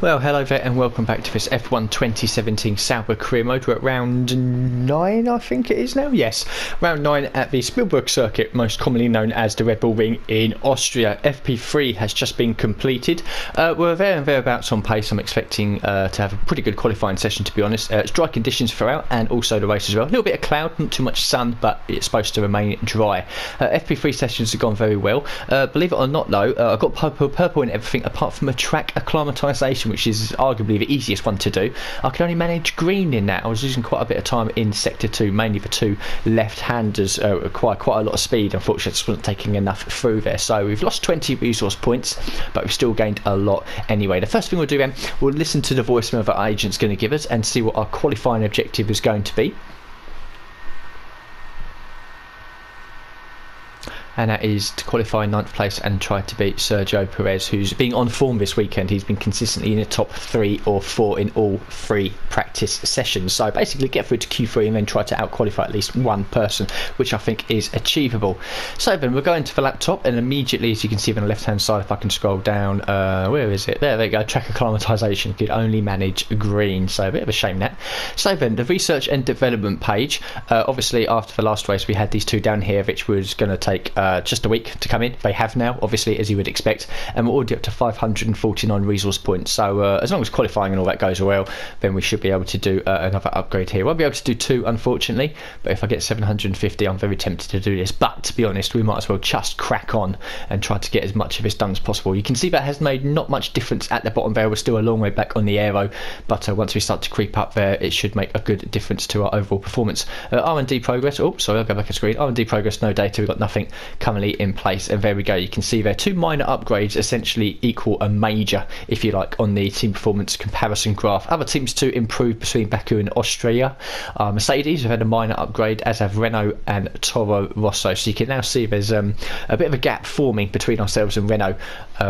Well, hello there and welcome back to this F1 2017 Sauber career mode. We're at round 9, I think it is now. Yes, round 9 at the Spielberg circuit, most commonly known as the Red Bull Ring in Austria. FP3 has just been completed. We're there and thereabouts on pace. I'm expecting to have a pretty good qualifying session, to be honest. It's dry conditions throughout and also the race as well. A little bit of cloud, not too much sun, but it's supposed to remain dry. FP3 sessions have gone very well. Believe it or not though, I've got purple in everything apart from a track acclimatisation, which is arguably the easiest one to do. I could only manage green in that. I was losing quite a bit of time in sector 2, mainly the two left-handers require quite a lot of speed. Unfortunately, I just wasn't taking enough through there. So we've lost 20 resource points, but we've still gained a lot anyway. The first thing we'll do then, we'll listen to the voicemail that our agent's going to give us and see what our qualifying objective is going to be. And that is to qualify 9th place and try to beat Sergio Perez, who's been on form this weekend. He's been consistently in the top 3 or 4 in all 3 practice sessions. So basically get through to Q3 and then try to out-qualify at least one person, which I think is achievable. So then we're going to the laptop, and immediately, as you can see on the left-hand side, if I can scroll down, where is it? There we go, track acclimatisation. Could only manage green, so a bit of a shame that. So then, the research and development page. Obviously, after the last race, we had these two down here, which was going to take just a week to come in. They have now, obviously, as you would expect, and we're already up to 549 resource points. So as long as qualifying and all that goes well, then we should be able to do another upgrade here. Won't be able to do 2, unfortunately, but if I get 750, I'm very tempted to do this. But to be honest, we might as well just crack on and try to get as much of this done as possible. You can see that has made not much difference at the bottom there. We're still a long way back on the aero, but once we start to creep up there, it should make a good difference to our overall performance. R&D progress, oh sorry, I'll go back a screen. R&D progress, no data, we've got nothing currently in place, and there we go. You can see there 2 minor upgrades essentially equal a major, if you like, on the team performance comparison graph. Other teams to improve between Baku and Austria. Mercedes have had a minor upgrade, as have Renault and Toro Rosso. So you can now see there's a bit of a gap forming between ourselves and Renault,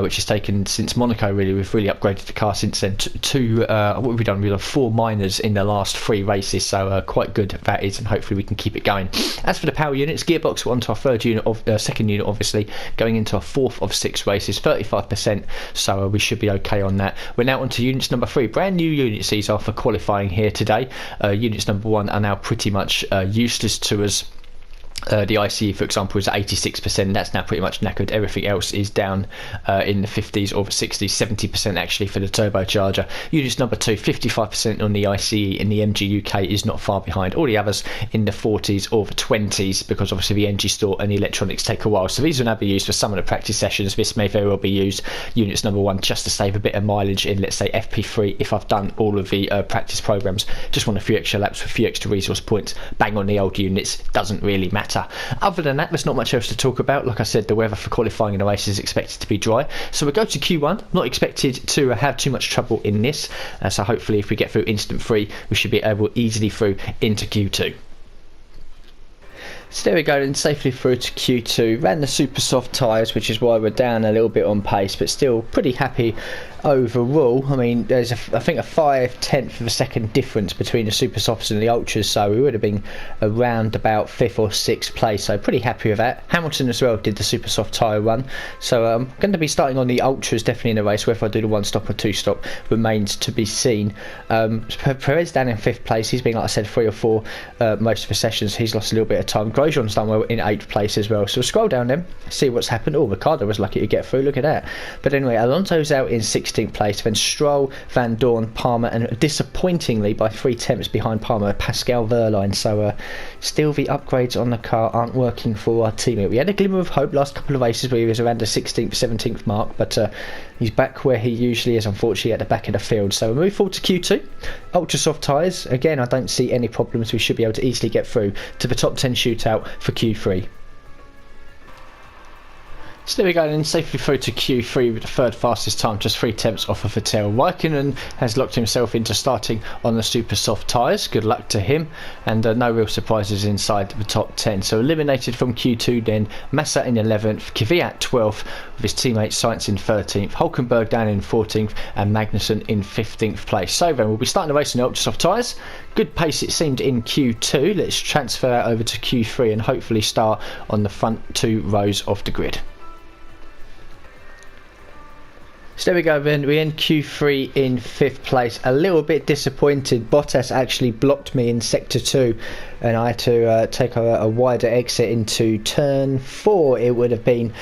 which has taken since Monaco. Really, we've really upgraded the car since then. What have we done? We've done 4 minors in the last 3 races, so quite good that is, and hopefully we can keep it going. As for the power units, gearbox, we're onto our second unit, obviously, going into our 4th of 6 races, 35%, so we should be okay on that. We're now onto units number 3, brand new units these are for qualifying here today. Units number 1 are now pretty much useless to us. The ICE, for example, is at 86%. That's now pretty much knackered. Everything else is down in the 50s or 60s, 70% actually for the turbocharger. Units number 2, 55% on the ICE, and the MG UK is not far behind. All the others in the 40s or the 20s, because obviously the NG store and the electronics take a while. So these will now be used for some of the practice sessions. This may very well be used, units number 1, just to save a bit of mileage in, let's say, FP3 if I've done all of the practice programs. Just want a few extra laps for a few extra resource points. Bang on the old units, doesn't really matter. Other than that, there's not much else to talk about. Like I said, the weather for qualifying in the race is expected to be dry, so we'll go to Q1. Not expected to have too much trouble in this, so hopefully if we get through instant 3, we should be able easily through into Q2. So there we go, and safely through to Q2. Ran the super soft tyres, which is why we're down a little bit on pace, but still pretty happy overall. I mean, there's I think a 5/10 of a second difference between the super softs and the ultras, so we would have been around about 5th or 6th place, so pretty happy with that. Hamilton as well did the super soft tyre run, so I'm going to be starting on the ultras definitely in the race. Whether I do the 1 stop or 2 stop remains to be seen. Perez down in 5th place. He's been, like I said, 3 or 4 most of the sessions. He's lost a little bit of time. Grosjean's done well in 8th place as well, so we'll scroll down then, see what's happened. Oh, Ricciardo was lucky to get through, look at that. But anyway, Alonso's out in 16th place, then Stroll, Van Dorn, Palmer, and disappointingly by 3 tenths behind Palmer, Pascal Wehrlein. So still the upgrades on the car aren't working for our teammate. We had a glimmer of hope last couple of races where he was around the 16th, 17th mark, but he's back where he usually is, unfortunately, at the back of the field. So we'll move forward to Q2. Ultra soft tyres, again, I don't see any problems. We should be able to easily get through to the top 10 shootout for Q3. So there we go, then safely through to Q3 with the third fastest time, just 3/10 off of Vettel. Raikkonen has locked himself into starting on the super soft tyres. Good luck to him, and no real surprises inside the top 10. So eliminated from Q2 then, Massa in 11th, Kvyat 12th, with his teammate Sainz in 13th, Hulkenberg down in 14th, and Magnussen in 15th place. So then we'll be starting the race on the ultra soft tyres. Good pace it seemed in Q2. Let's transfer that over to Q3 and hopefully start on the front 2 rows of the grid. So there we go then, we end Q3 in 5th place. A little bit disappointed, Bottas actually blocked me in sector 2 and I had to take a wider exit into turn 4 it would have been.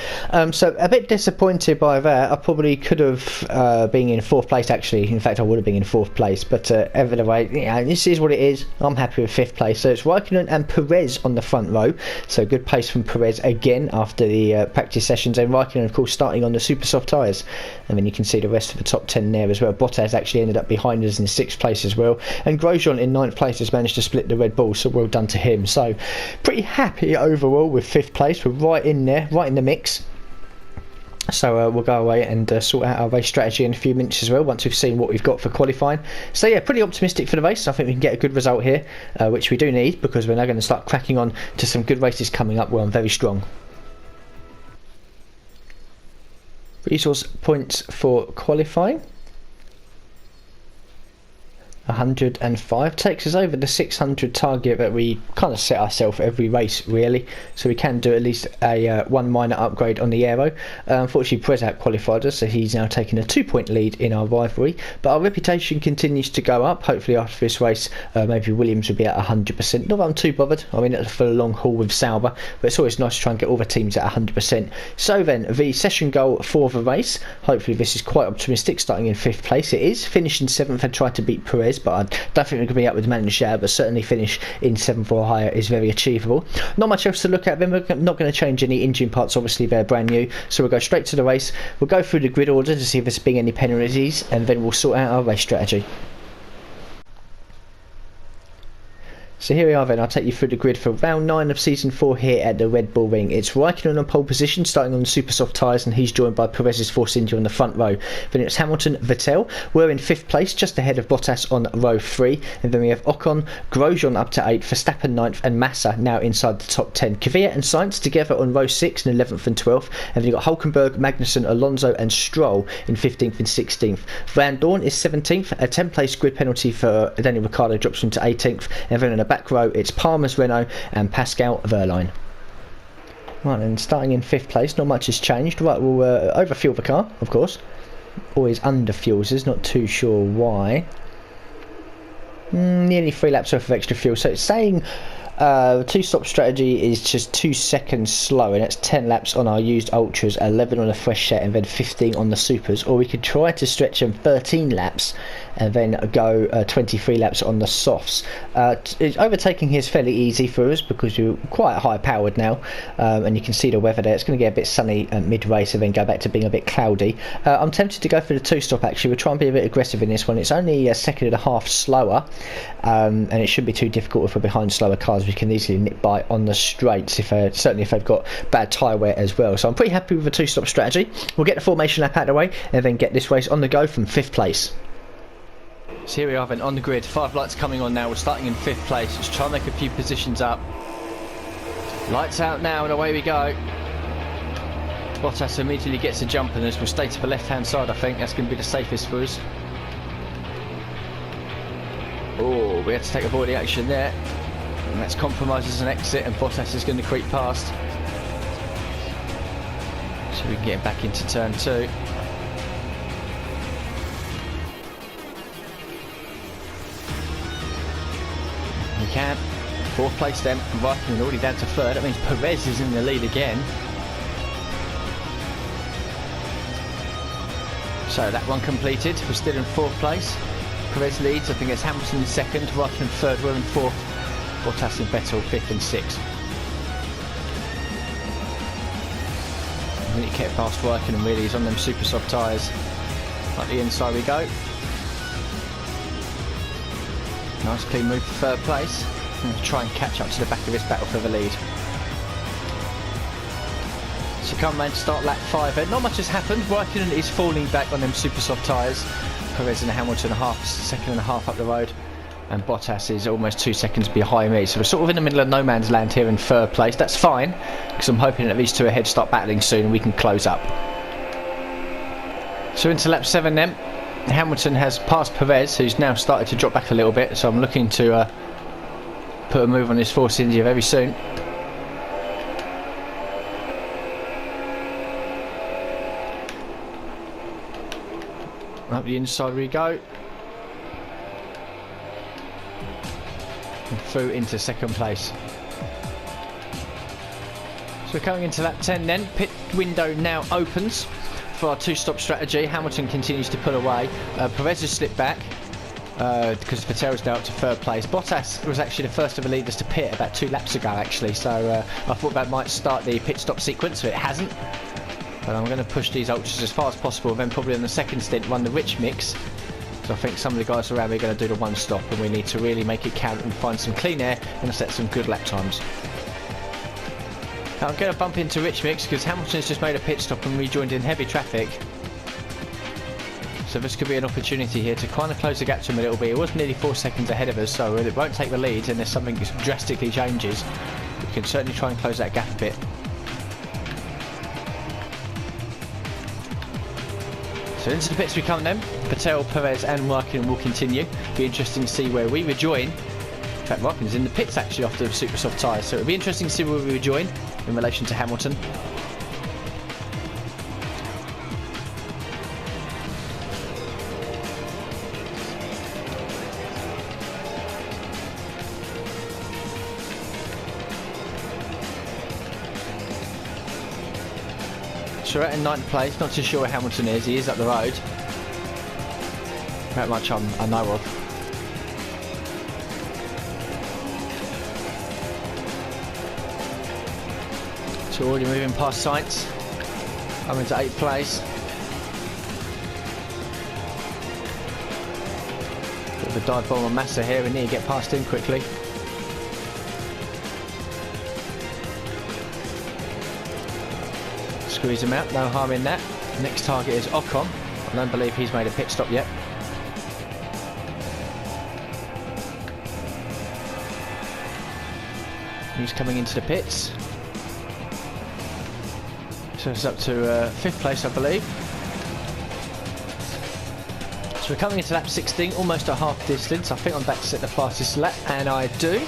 So a bit disappointed by that. I probably could have been in 4th place actually. In fact I would have been in 4th place, but either way, this is what it is. I'm happy with 5th place. So it's Raikkonen and Perez on the front row. So good pace from Perez again after the practice sessions, and Raikkonen of course starting on the super soft tyres. And then you can see the rest of the top 10 there as well. Bottas actually ended up behind us in 6th place as well, and Grosjean in 9th place has managed to split the Red Bull, so well done to him. So pretty happy overall with 5th place. We're right in there, right in the mix. So we'll go away and sort out our race strategy in a few minutes as well, once we've seen what we've got for qualifying. So yeah, pretty optimistic for the race. I think we can get a good result here, which we do need, because we're now going to start cracking on to some good races coming up where I'm very strong. Resource points for qualifying. 105 takes us over the 600 target that we kind of set ourselves every race really, so we can do at least a one minor upgrade on the aero. Unfortunately Perez out qualified us, so he's now taking a 2-point lead in our rivalry, but our reputation continues to go up. Hopefully after this race maybe Williams will be at 100%. Not that I'm too bothered, I mean it's for a long haul with Sauber, but it's always nice to try and get all the teams at 100%. So then the session goal for the race, hopefully this is quite optimistic, starting in 5th place. It is finishing 7th and try to beat Perez, but I don't think we're going to be up with the man in the shower, but certainly finish in 7th or higher is very achievable. Not much else to look at. Then we're not going to change any engine parts, obviously they're brand new, so we'll go straight to the race. We'll go through the grid order to see if there's been any penalties, and then we'll sort out our race strategy. So here we are then, I'll take you through the grid for round 9 of season 4 here at the Red Bull Ring. It's Raikkonen on pole position, starting on the super soft tyres, and he's joined by Perez's Force India on the front row. Then it's Hamilton, Vettel. We're in 5th place, just ahead of Bottas on row 3. And then we have Ocon, Grosjean up to 8th, Verstappen 9th, and Massa now inside the top 10. Kvyat and Sainz together on row 6 and 11th and 12th. And then you've got Hulkenberg, Magnussen, Alonso and Stroll in 15th and 16th. Van Dorn is 17th, a 10 place grid penalty for Daniel Ricciardo drops him to 18th. And then on the back row it's Palmer's Renault and Pascal Wehrlein. Right, and starting in 5th place, not much has changed. Right, we'll overfuel the car, of course. Always underfuels us, not too sure why. Nearly 3 laps worth of extra fuel, so it's saying 2-stop strategy is just 2 seconds slow, and that's 10 laps on our used ultras, 11 on a fresh set, and then 15 on the supers. Or we could try to stretch them 13 laps and then go 23 laps on the softs. Overtaking here is fairly easy for us because we're quite high powered now, and you can see the weather there. It's going to get a bit sunny mid-race and then go back to being a bit cloudy. I'm tempted to go for the 2-stop actually. We'll try and be a bit aggressive in this one. It's only a second and a half slower, and it shouldn't be too difficult if we're behind slower cars. We can easily nip by on the straights, certainly if they've got bad tyre wear as well. So I'm pretty happy with the 2-stop strategy. We'll get the formation lap out of the way and then get this race on the go from 5th place. So here we are then on the grid, 5 lights coming on now. We're starting in 5th place. Let's try and make a few positions up. Lights out now and away we go. Bottas immediately gets a jump on us. We'll stay to the left hand side, I think. That's going to be the safest for us. Oh, we had to take a boarding action there. And that's compromised as an exit, and Bottas is going to creep past. So we can get back into turn 2. We can. 4th place then, Raikkonen already down to 3rd. That means Perez is in the lead again. So that one completed. We're still in 4th place. Perez leads. I think it's Hamilton in 2nd, Raikkonen 3rd. We're in 4th. Bottas and Vettel 5th and 6th. Really kept past Raikkonen really. He's on them super soft tyres. Like the inside we go. Nice clean move for 3rd place. I'm going to try and catch up to the back of this battle for the lead. So come round to start lap 5. Not much has happened. Raikkonen is falling back on them super soft tyres. Perez and Hamilton a second and a half up the road. And Bottas is almost 2 seconds behind me. So we're sort of in the middle of no man's land here in 3rd place. That's fine, because I'm hoping that these two ahead start battling soon and we can close up. So into lap 7 then. Hamilton has passed Perez, who's now started to drop back a little bit. So I'm looking to put a move on his Force India very soon. Up the inside we go. And through into 2nd place. So we're coming into lap 10 then. Pit window now opens for our 2-stop strategy. Hamilton continues to pull away. Perez has slipped back because Vettel's now up to 3rd place. Bottas was actually the first of the leaders to pit about 2 laps ago actually, so I thought that might start the pit stop sequence, but it hasn't. But I'm going to push these ultras as far as possible, then probably on the 2nd stint run the rich mix. So I think some of the guys around me are going to do the 1 stop, and we need to really make it count and find some clean air and set some good lap times. Now I'm going to bump into rich mix because Hamilton's just made a pit stop and rejoined in heavy traffic. So this could be an opportunity here to kind of close the gap to him a little bit. It was nearly 4 seconds ahead of us, so it won't take the lead unless something drastically changes. We can certainly try and close that gap a bit. So into the pits we come then. Vettel, Perez and Raikkonen will continue. Be interesting to see where we rejoin. In fact, Raikkonen's in the pits actually after the super soft tyres, so it'll be interesting to see where we rejoin in relation to Hamilton. So we're at in 9th place, not too sure where Hamilton is. He is up the road. That much I know of. So we're already moving past Sainz. I'm into 8th place. Bit of a dive bomb on Massa here. We need to get past him quickly. Squeeze him out, no harm in that. Next target is Ocon. I don't believe he's made a pit stop yet. He's coming into the pits. So it's up to 5th place, I believe. So we're coming into lap 16, almost at half distance. I think I'm back to set the fastest lap, and I do.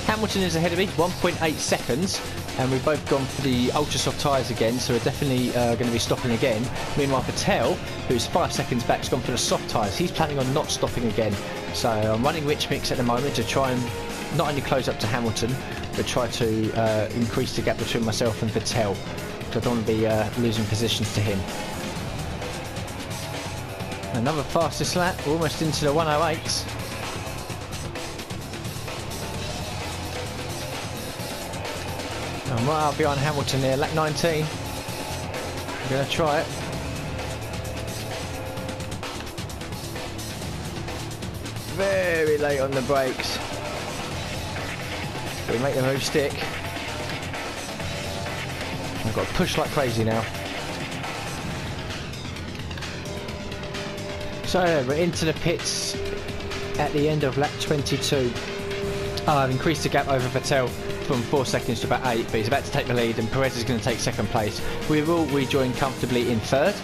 Hamilton is ahead of me, 1.8 seconds. And we've both gone for the ultra soft tyres again, so we're definitely going to be stopping again. Meanwhile, Vettel, who's 5 seconds back, has gone for the soft tyres. He's planning on not stopping again. So I'm running rich mix at the moment to try and not only close up to Hamilton, but try to increase the gap between myself and Vettel. So I don't want to be losing positions to him. Another fastest lap, we're almost into the 108s. I'm right out behind Hamilton here, lap 19. I'm going to try it. Very late on the brakes. We make the move stick. I've got to push like crazy now. So we're into the pits at the end of lap 22. I've increased the gap over Vettel from 4 seconds to about 8, but he's about to take the lead and Perez is going to take 2nd place. We will rejoin comfortably in 3rd,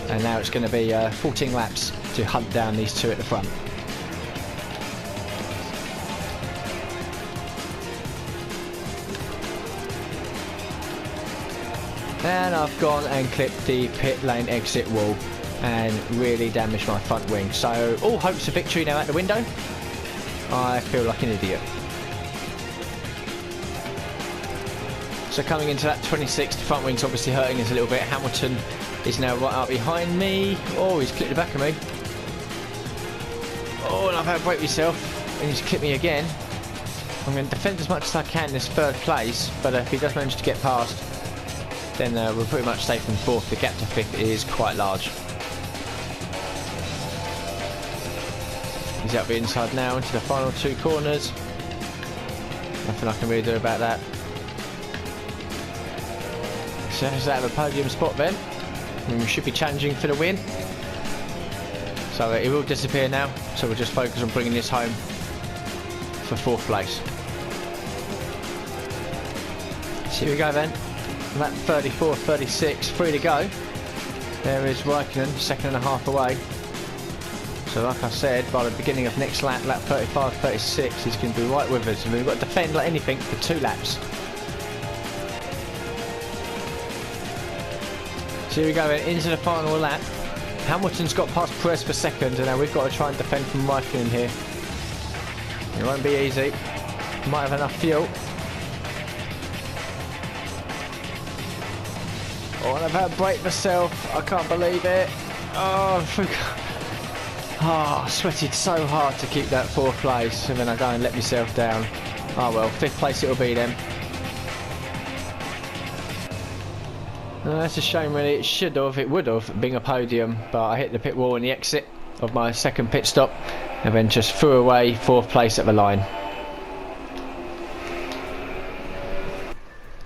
and now it's going to be 14 laps to hunt down these two at the front. And I've gone and clipped the pit lane exit wall and really damaged my front wing. So all hopes of victory now out the window. I feel like an idiot. So coming into that 26th, the front wing's obviously hurting us a little bit. Hamilton is now right up behind me. Oh, he's clipped the back of me. Oh, and I've had to brake myself, and he's clipped me again. I'm going to defend as much as I can this 3rd place, but if he does manage to get past, then we're pretty much safe in 4th. The gap to 5th is quite large. He's out the inside now into the final 2 corners. Nothing I can really do about that. So that's out of a podium spot then. And we should be challenging for the win. So it will disappear now. So we'll just focus on bringing this home for 4th place. So here we go then. Lap 34, 36, 3 to go. There is Raikkonen, 2.5 away. So like I said, by the beginning of next lap, lap 35, 36, he's going to be right with us. And we've got to defend like anything for 2 laps. So here we go, into the final lap. Hamilton's got past Perez for 2nd, and now we've got to try and defend from Raikkonen here. It won't be easy. Might have enough fuel. Oh, and I've had a break myself. I can't believe it. Oh, I sweated so hard to keep that 4th place, and then I go and let myself down. Oh well, 5th place it'll be then. That's a shame really. It would have been a podium, but I hit the pit wall in the exit of my 2nd pit stop, and then just threw away 4th place at the line.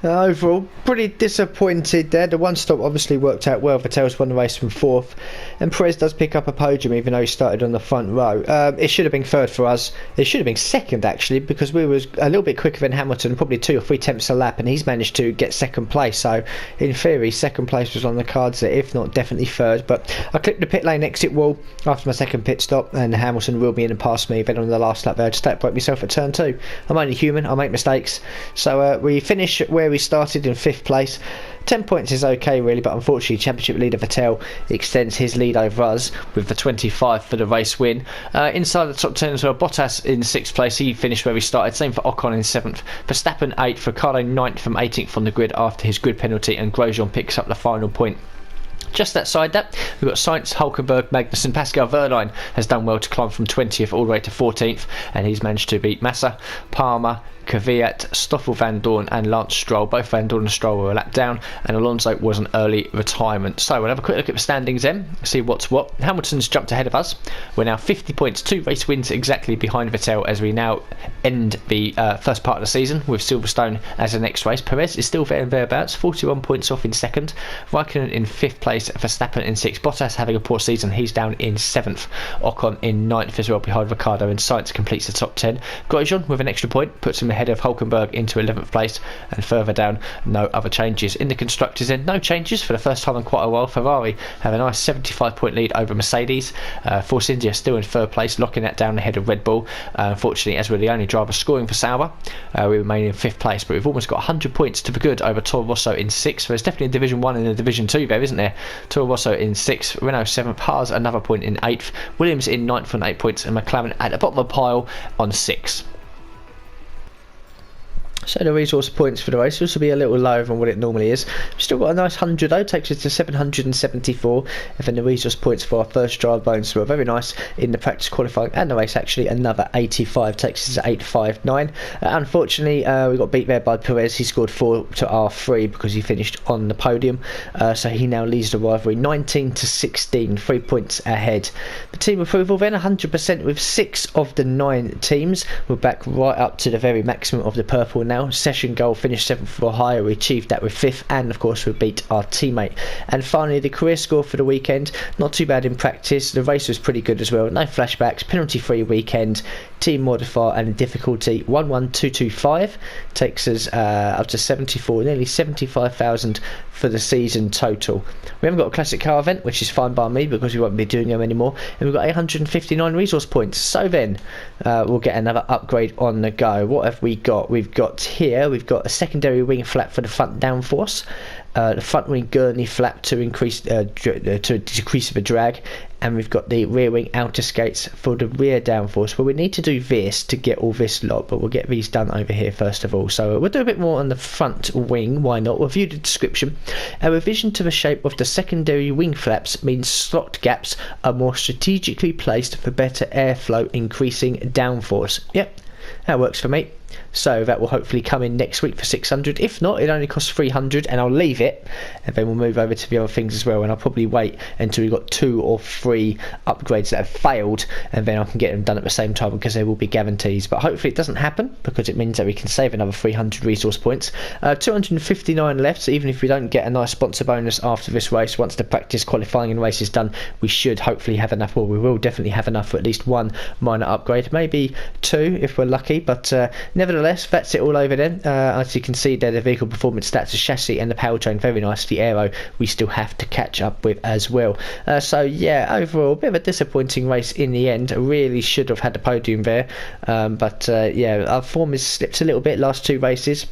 Overall, pretty disappointed there. The 1 stop obviously worked out well. Vettel's won the race from 4th, and Perez does pick up a podium even though he started on the front row. It should have been 3rd for us. It should have been 2nd actually, because we was a little bit quicker than Hamilton, probably 2 or 3 tenths a lap, and he's managed to get 2nd place. So in theory, 2nd place was on the cards there, if not definitely 3rd. But I clipped the pit lane exit wall after my 2nd pit stop, and Hamilton reeled me in and passed me. Then on the last lap there, I just broke myself at turn 2. I'm only human, I make mistakes. So we finish where we started in 5th place. 10 points is okay really, but unfortunately championship leader Vettel extends his lead over us with the 25 for the race win. Inside the top 10 as well, Bottas in 6th place, he finished where he started. Same for Ocon in 7th, Verstappen 8th, Ricciardo 9th from 18th on the grid after his grid penalty, and Grosjean picks up the final point. Just outside that, we've got Sainz, Hulkenberg, Magnussen. Pascal Wehrlein has done well to climb from 20th all the way to 14th, and he's managed to beat Massa, Palmer, Kvyat, Stoffel Van Dorn and Lance Stroll. Both Van Dorn and Stroll were a lap down, and Alonso was an early retirement. So we'll have a quick look at the standings then, see what's what. Hamilton's jumped ahead of us. We're now 50 points, 2 race wins exactly behind Vettel, as we now end the first part of the season with Silverstone as the next race. Perez is still there and thereabouts, 41 points off in 2nd. Raikkonen in 5th place, Verstappen in 6th. Bottas having a poor season, he's down in 7th. Ocon in 9th as well behind Ricciardo, and Sainz completes the top 10. Grosjean with an extra point puts him ahead of Hulkenberg into 11th place, and further down no other changes. In the constructors then, no changes for the first time in quite a while. Ferrari have a nice 75 point lead over Mercedes. Force India still in 3rd place, locking that down ahead of Red Bull. Unfortunately, as we're the only driver scoring for Sauber, we remain in 5th place, but we've almost got 100 points to the good over Toro Rosso in 6th. There's definitely a Division 1 and a Division 2 there, isn't there? Toro Rosso in 6th, Renault 7th, Haas another point in 8th, Williams in 9th on 8 points, and McLaren at the bottom of the pile on 6. So the resource points for the race will also be a little lower than what it normally is. We've still got a nice 100 though, takes us to 774, and then the resource points for our first drive bonus were very nice in the practice qualifying and the race actually. Another 85 takes us to 859. Unfortunately we got beat there by Perez. He scored 4 to our 3 because he finished on the podium, so he now leads the rivalry 19 to 16, 3 points ahead. The team approval then 100% with 6 of the 9 teams. We're back right up to the very maximum of the purple now. Session goal finished 7th or higher, we achieved that with 5th, and of course we beat our teammate. And finally the career score for the weekend, not too bad in practice, the race was pretty good as well, no flashbacks, penalty free weekend, team modifier and difficulty 11225 takes us up to 74, nearly 75,000 for the season total. We haven't got a classic car event, which is fine by me because we won't be doing them anymore, and we've got 859 resource points. So then we'll get another upgrade on the go. What have we got? We've got a secondary wing flap for the front downforce, the front wing gurney flap to increase to decrease the drag, and we've got the rear wing outer skates for the rear downforce. Well, we need to do this to get all this lot, but we'll get these done over here first of all. So we'll do a bit more on the front wing, why not? We'll view the description. A revision to the shape of the secondary wing flaps means slot gaps are more strategically placed for better airflow, increasing downforce. Yep, that works for me. So that will hopefully come in next week for 600. If not, it only costs 300, and I'll leave it, and then we'll move over to the other things as well. And I'll probably wait until we've got 2 or 3 upgrades that have failed, and then I can get them done at the same time, because there will be guarantees. But hopefully it doesn't happen, because it means that we can save another 300 resource points. 259 left, so even if we don't get a nice sponsor bonus after this race, once the practice qualifying and race is done, we should hopefully have enough, or we will definitely have enough for at least 1 minor upgrade, maybe 2 if we're lucky. But nevertheless, that's it all over then. As you can see there, the vehicle performance stats, the chassis and the powertrain, very nice. The aero we still have to catch up with as well. So yeah, overall a bit of a disappointing race in the end. I really should have had the podium there, but yeah, our form has slipped a little bit last 2 races.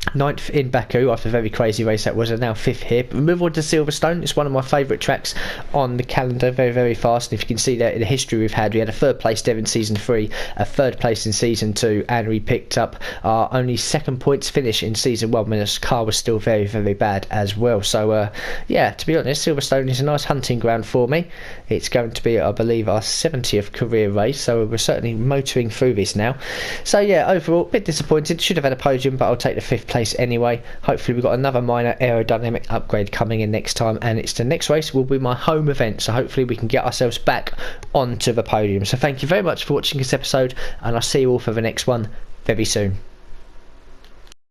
9th in Baku after a very crazy race that was, and now 5th here. But we move on to Silverstone. It's one of my favourite tracks on the calendar, very, very fast. And if you can see that in the history we had a 3rd place there in season 3, a 3rd place in season 2, and we picked up our only 2nd points finish in season 1 when the car was still very, very bad as well. So yeah, to be honest, Silverstone is a nice hunting ground for me. It's going to be, I believe, our 70th career race, so we're certainly motoring through this now. So yeah, overall a bit disappointed. Should have had a podium, but I'll take the 5th place anyway. Hopefully we've got another minor aerodynamic upgrade coming in next time, and it's the next race will be my home event, so hopefully we can get ourselves back onto the podium. So thank you very much for watching this episode, and I'll see you all for the next one very soon.